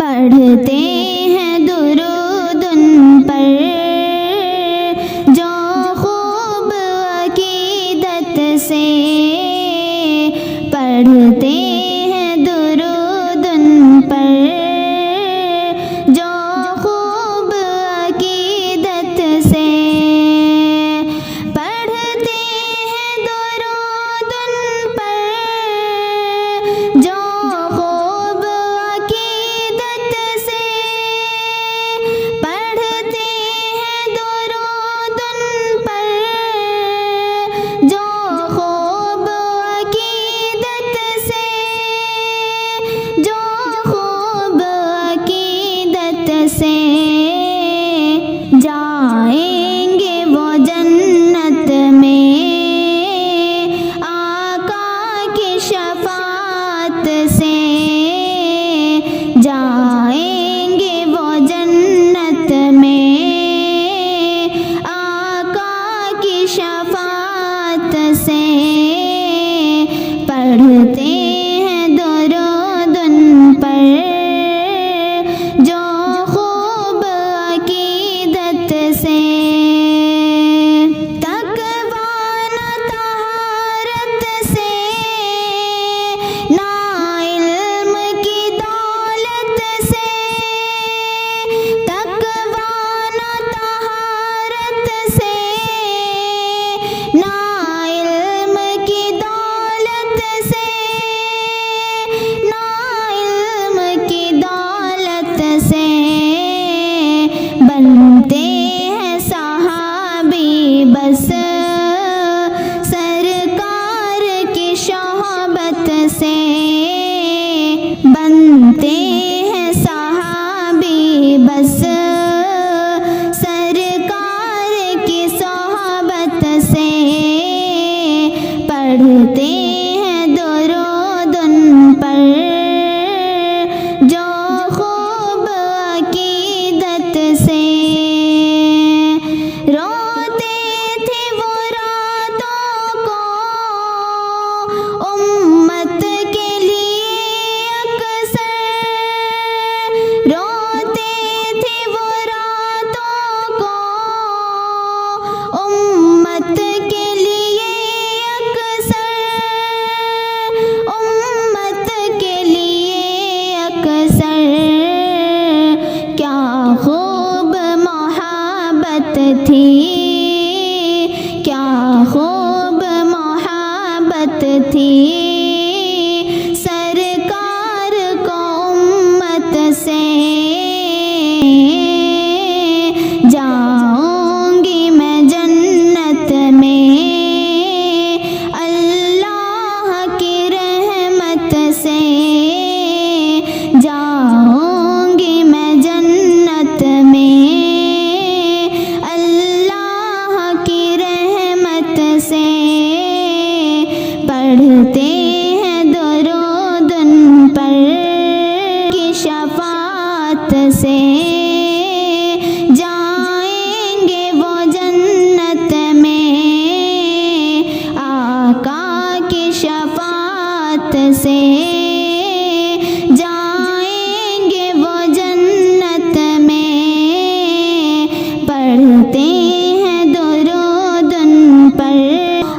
پڑھتے ہیں درود ان پر جو خوب عقیدت سے، پڑھتے ہیں درود ان پر جو خوب عقیدت سے، پڑھتے ہیں درود ان پر جو خوب عقیدت سے، پڑھتے ہیں درود ان پر جو خوب عقیدت سے، جو خوب عقیدت سے، جائیں گے وہ جنت میں آقا کی شفاعت سے، جائیں گے وہ جنت میں آقا کی شفاعت سے، پڑھتے ہیں درود ان پر جو خوب عقیدت سے، تقویٰ نہ طہارت سے، نہ علم کی دولت سے، تقویٰ نہ طہارت سے، نہ علم کی دولت سے، نہ علم کی دولت سے، بنتے ہیں صحابی بس سرکار کی صحبت سے، بنتے ہیں صحابی بس سرکار کی صحبت سے، پڑھتے ہیں درود ان پر جو خوب عقیدت سے، روتے تھے وہ راتوں کو امت کے لیے اکثر، روتے تھے وہ راتوں کو امت کے لیے اکثر، امت کے لیے اکثر، کیا خوب محبت تھی، کیا خوب محبت تھی سرکار کو امت سے، جاؤں گی میں جنت میں اللہ کی رحمت سے، جاؤں گی میں جنت میں اللہ کی رحمت سے، پڑھتے ہیں درود ان پر کی شفاعت سے، جائیں گے وہ جنت میں آقا کی شفاعت سے، جائیں گے وہ جنت میں، پڑھتے ہیں درود ان پر،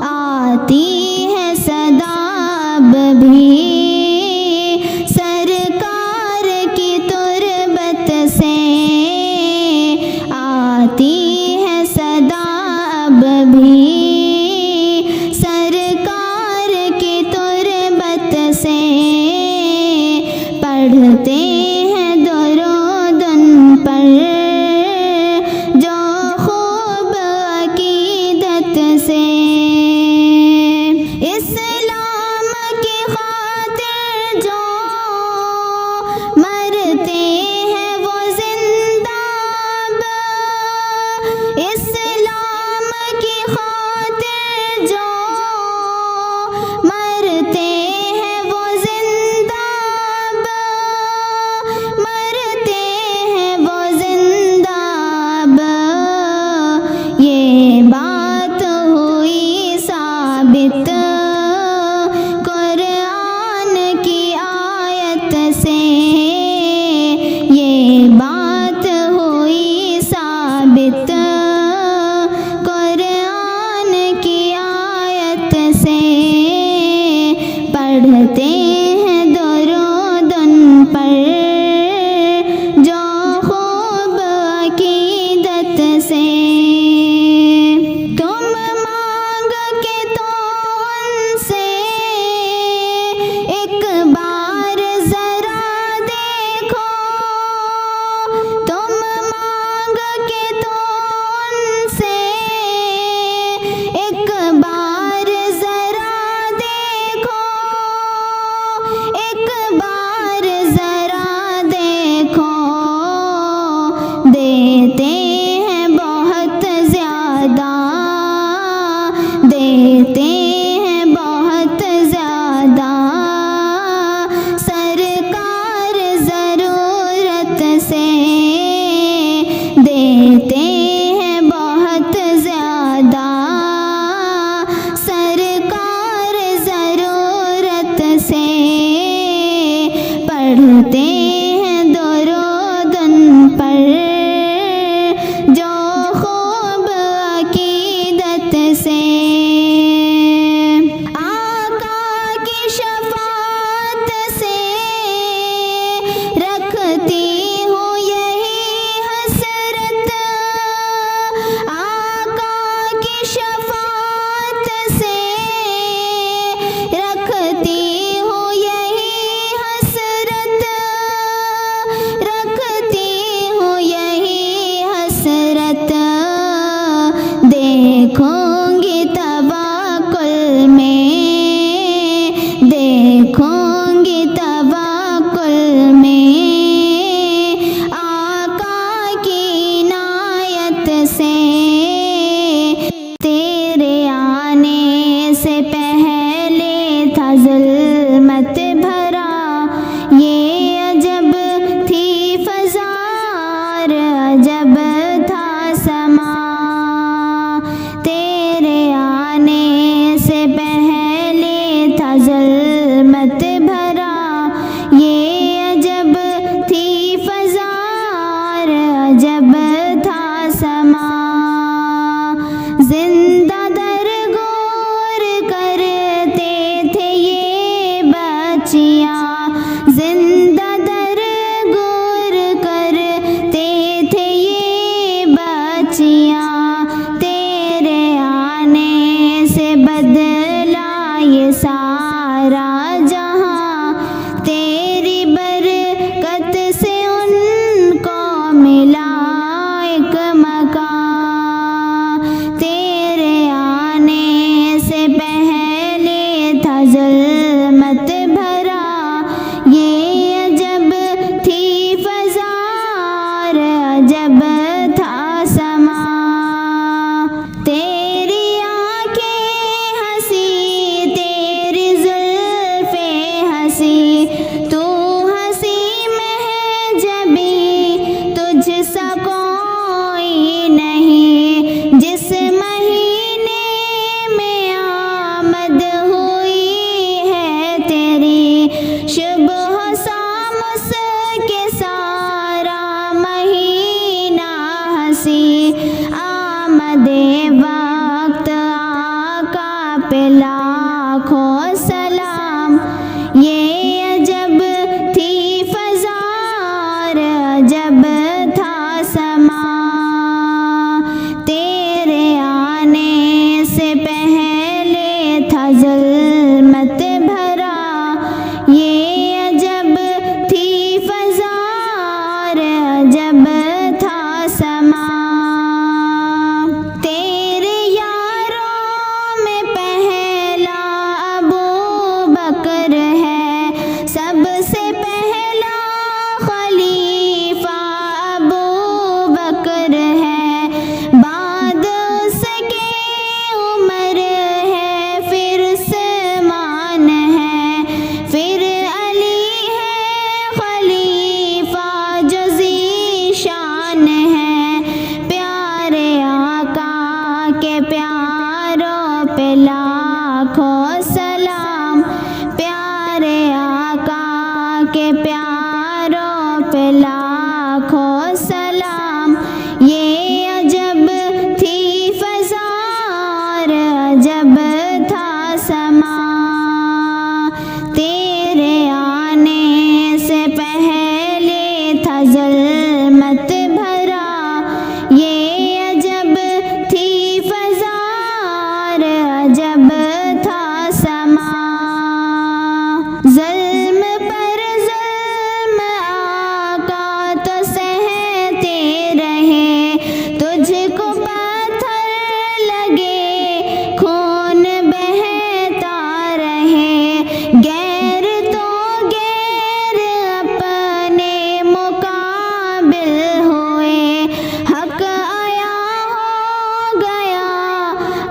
آتی ہے صدا اب بھی سرکار کی تربت سے، آتی ہے صدا اب بھی سرکار کی تربت سے، پڑھتے ہیں درود ان پر جو خوب عقیدت سے، اسلام کی خاطر جو مرتے ہیں وہ زندہ اب، اسلام کی خاطر جو مرتے ہیں وہ زندہ اب، مرتے ہیں وہ زندہ اب، یہ بات ہوئی ثابت قرآن کی آیت سے، آمد وقت آقا پہ لاکھوں سلام، یہ عجب تھی فضا اور عجب تھا سما، تیرے آنے سے پہلے تھا ظلمت بھرا، یہ عجب تھی فضا اور عجب تھا سما، تیرے یاروں میں پہلا ابو بکر ہے، سب سے پہلا خلیفہ ابو بکر ہے، بعد اس کے عمر ہے، پھر عثمان ہے، پھر علی ہے خلیفہ جو ذی شان ہے، پیارے آقا کے پیاروں پہ لاکھوں سلام، پیارے آقا کے پیاروں پہ لاکھوں سلام، یہ عجب تھی فضا اور عجب تھا سما، تیرے آنے سے پہلے تھا ظلمت بھرا، یہ عجب تھی فضا اور عجب تھا سما، ظلم پر ظلم آقا تو سہتے رہے، تجھ کو پتھر لگے خون بہتا رہے، غیر تو غیر اپنے مقابل ہوئے، حق آیا ہو گیا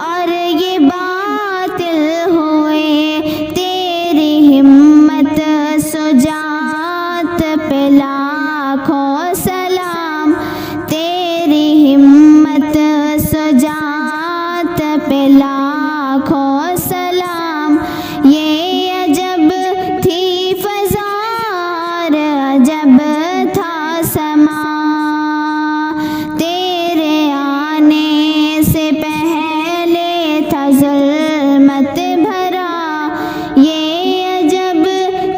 اور یہ باطل ہوئے، تیری ہمت سجات پہ لاکھوں سلام، تیری ہمت سجات پہ لاکھوں سلام، یہ عجب تھی فضا اور عجب تھا سما، تیرے آنے سے پہلے تھا ظلمت بھرا، یہ عجب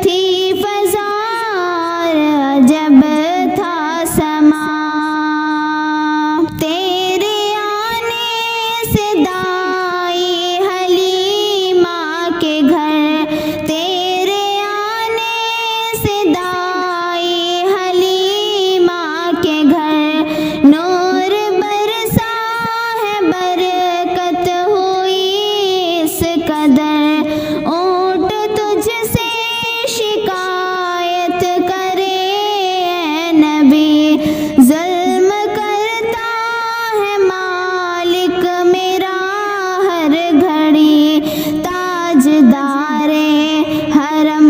تھی فضا اور عجب تھا سما، تیرے آنے سے دائی حلیمہ کے گھر، تیرے آنے سے دائی حلیمہ کے گھر، نور برسا ہے برکت ہوئی اس قدر، اونٹ تجھ سے شکایت کرے اے نبی، ظلم کرتا ہے مالک میرا ہر گھڑی، تاجدار حرم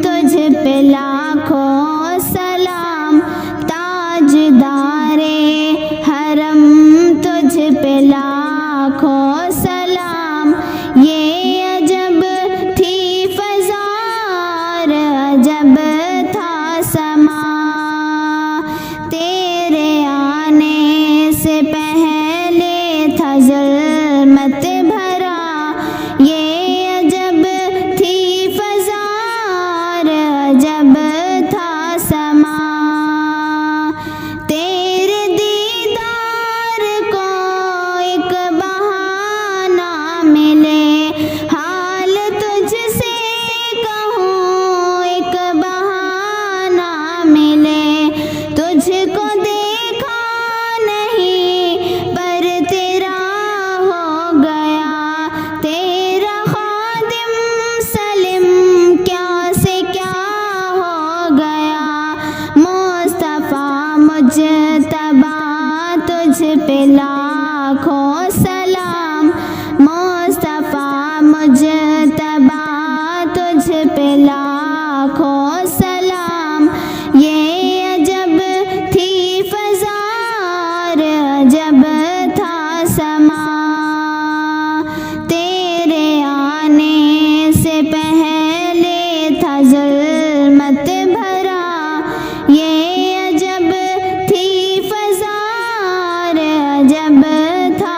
تجھ پہ لاکھوں سلام، تاجدار حرم تجھ پہ لاکھوں سلام، یہ عجب تھی فضا اور عجب تھا سما، تیرے آنے سے پہلے تھا ظلمت بھرا، یہ عجب تھی فضا اور عجب تھا سما، تیرے دیدار کو ایک بہانہ ملے، حال تجھ سے کہوں ایک بہانہ ملے، تجھ کو دیکھا نہیں پر تیرا ہو گیا، تیرا خادم سلم کیا سے کیا ہو گیا، مصطفیٰ مجتبیٰ تجھ پہ لاکھوں سلام، مصطفیٰ مجتبیٰ تجھ پہ لاکھوں سلام، یہ عجب تھی فضا اور عجب تھا سما، تیرے آنے سے پہلے تھا ظلمت بھرا، یہ عجب تھی فضا اور عجب تھا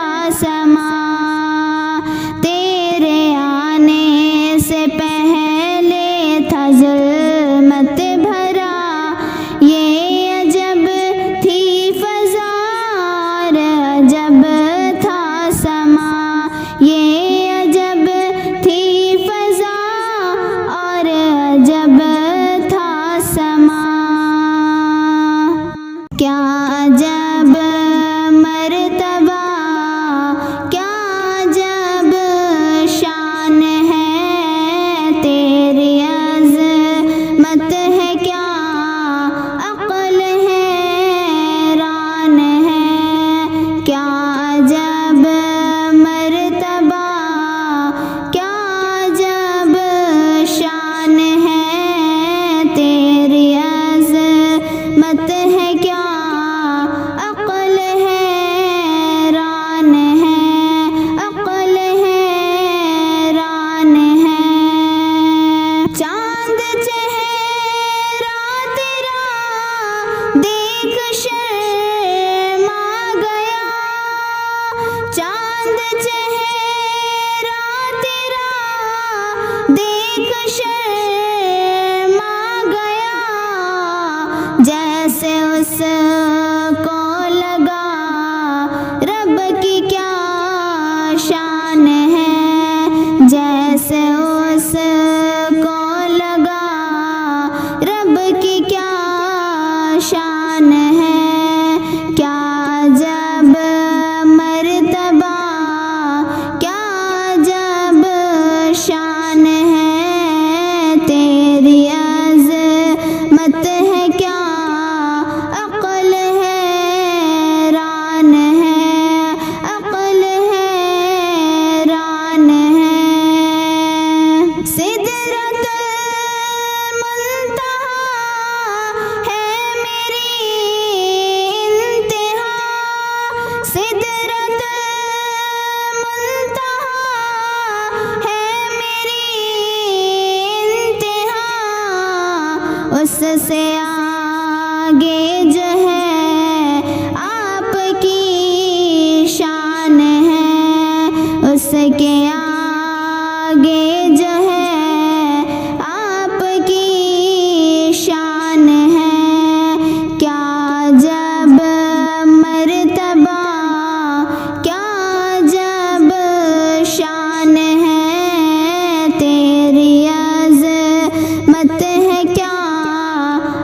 شرما گیا، چاند چہرہ تیرا دیکھ شرما گیا، جیسے اس کو لگا رب کی کیا شان ہے، جیسے اس کو لگا رب کی کیا شان ہے، کیا جب مرتبہ، کیا جب شان ہے، تیری عظمت ہے کیا عقل حیران ہے، عقل حیران ہے۔ سدرۃ المنتہا ہے میری انتہا، سدرۃ المنتہا ہے میری انتہا، اس سے آگے جو ہے آپ کی شان ہے، اس کے آگے جو ہے آپ کی شان ہے، کیا جب مرتبہ، کیا جب شان ہے، تیری عظمت ہے کیا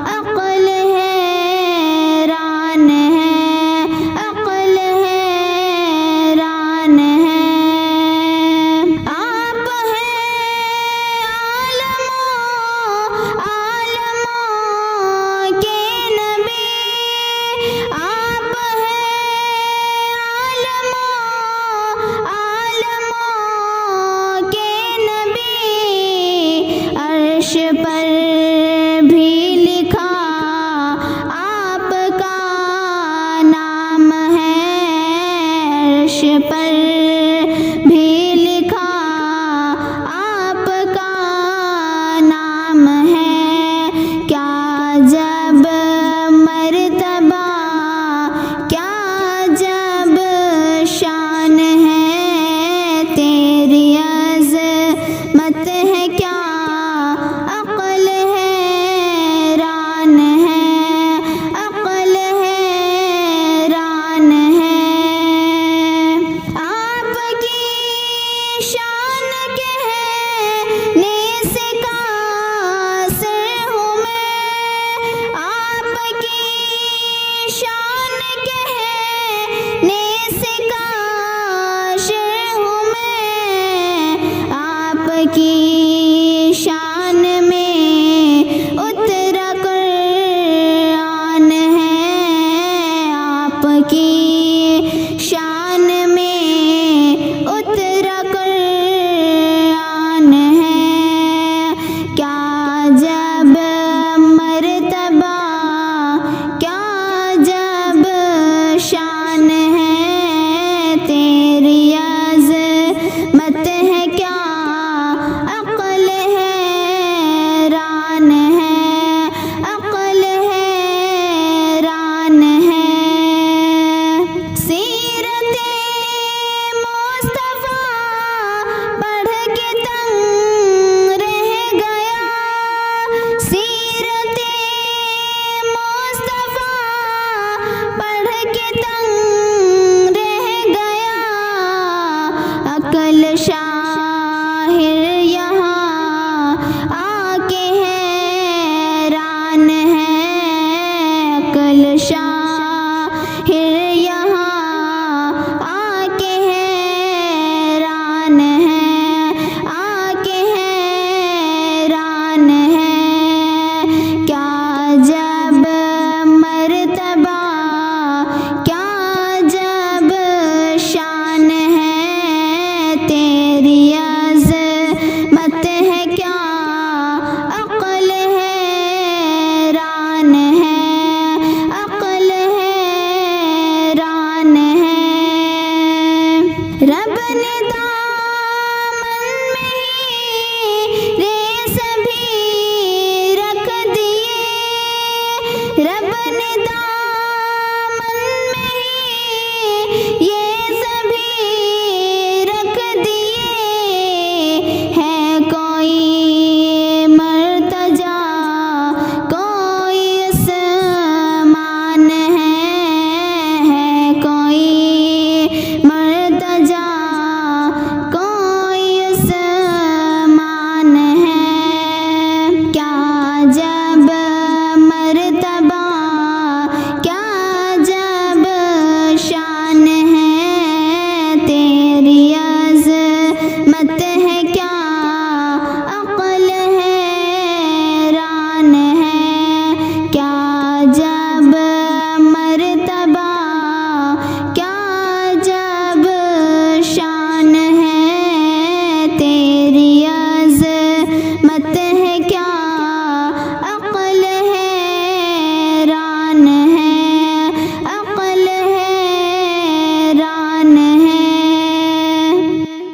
عقل حیران ہے، عقل حیران ہے۔ آپ ہیں عالموں کے نبی، آپ ہیں عالموں کے نبی، عرش پر بھی لکھا آپ کا نام ہے، عرش پر بھی لکھا آپ کا نام ہے، کیا جب مرتبہ